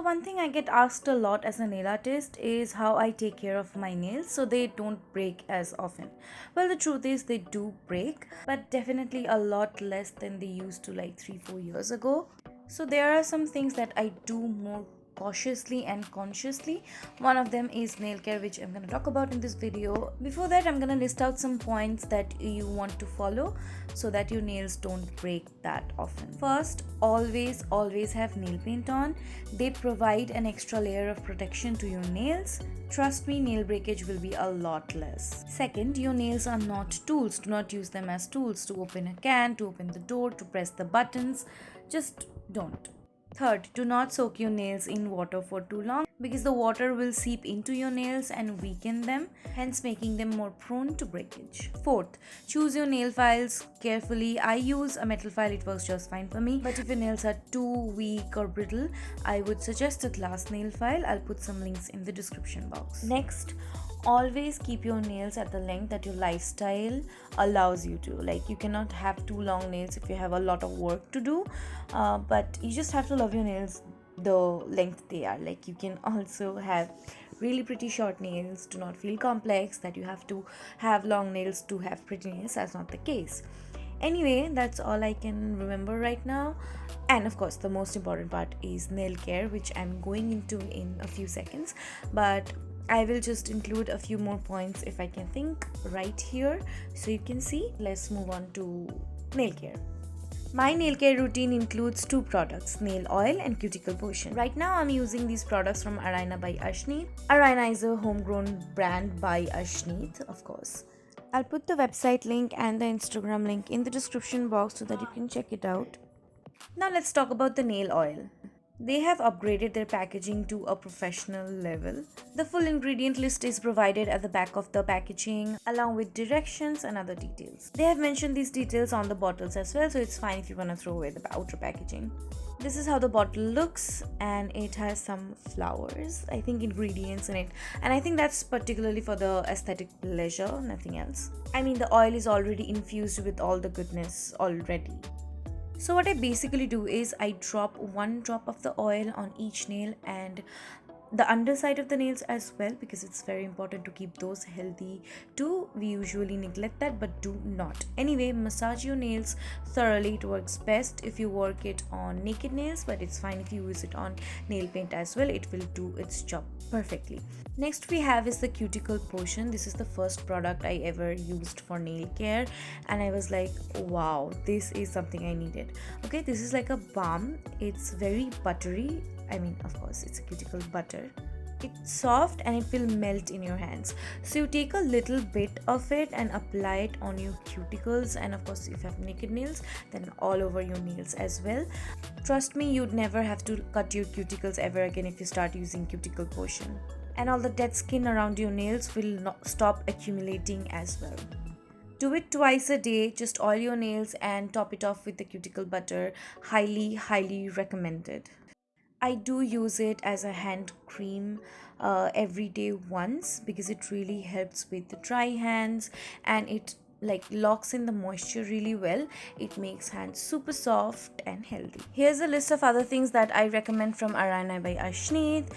one thing I get asked a lot as a nail artist is how I take care of my nails so they don't break as often. Well, the truth is they do break, but definitely a lot less than they used to like 3-4 years ago. So there are some things that I do more cautiously and consciously. One of them is nail care, which I'm going to talk about in this video. Before that, I'm going to list out some points that you want to follow so that your nails don't break that often. First, always have nail paint on. They provide an extra layer of protection to your nails. Trust me, nail breakage will be a lot less. Second, your nails are not tools. Do not use them as tools to open a can, to open the door, to press the buttons. Just don't. Third, do not soak your nails in water for too long because the water will seep into your nails and weaken them, hence making them more prone to breakage. Fourth, choose your nail files carefully. I use a metal file, it works just fine for me. But if your nails are too weak or brittle, I would suggest a glass nail file. I'll put some links in the description box. Next, always keep your nails at the length that your lifestyle allows you to. Like, you cannot have too long nails if you have a lot of work to do, but you just have to love your nails the length they are. Like, you can also have really pretty short nails. Do not feel complex that you have to have long nails to have pretty nails. That's not the case. Anyway, that's all I can remember right now. And of course, the most important part is nail care, which I'm going into in a few seconds, but I will just include a few more points if I can think right here so you can see. Let's move on to nail care. My nail care routine includes two products, nail oil and cuticle potion. Right now I'm using these products from Arina by Ashneet. Arina is a homegrown brand by Ashneet, of course. I'll put the website link and the Instagram link in the description box so that you can check it out. Now let's talk about the nail oil. They have upgraded their packaging to a professional level. The full ingredient list is provided at the back of the packaging along with directions and other details. They have mentioned these details on the bottles as well, so it's fine if you want to throw away the outer packaging. This is how the bottle looks, and it has some flowers, I think ingredients in it, and I think that's particularly for the aesthetic pleasure, nothing else. I mean, the oil is already infused with all the goodness already. So what I basically do is I drop 1 drop of the oil on each nail and the underside of the nails as well, because it's very important to keep those healthy too. We usually neglect that, but do not. Anyway, massage your nails thoroughly. It works best if you work it on naked nails, but it's fine if you use it on nail paint as well. It will do its job perfectly. Next we have is the cuticle potion. This is the first product I ever used for nail care, and I was like, wow, this is something I needed. Okay, this is like a balm. It's very buttery. I mean, of course, it's a cuticle butter. It's soft and it will melt in your hands. So you take a little bit of it and apply it on your cuticles, and of course if you have naked nails, then all over your nails as well. Trust me, you'd never have to cut your cuticles ever again if you start using cuticle potion. And all the dead skin around your nails will not stop accumulating as well. Do it twice a day. Just oil your nails and top it off with the cuticle butter. Highly recommended. I do use it as a hand cream every day once, because it really helps with the dry hands and it like locks in the moisture really well. It makes hands super soft and healthy. Here's a list of other things that I recommend from Arina by Ashneet.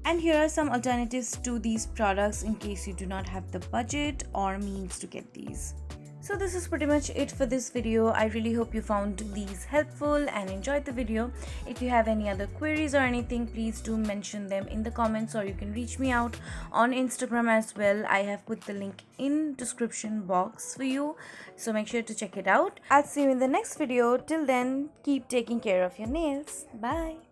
And here are some alternatives to these products in case you do not have the budget or means to get these. So this is pretty much it for this video. I really hope you found these helpful and enjoyed the video. If you have any other queries or anything, please do mention them in the comments, or you can reach me out on Instagram as well. I have put the link in description box for you, so make sure to check it out. I'll see you in the next video. Till then, keep taking care of your nails. Bye.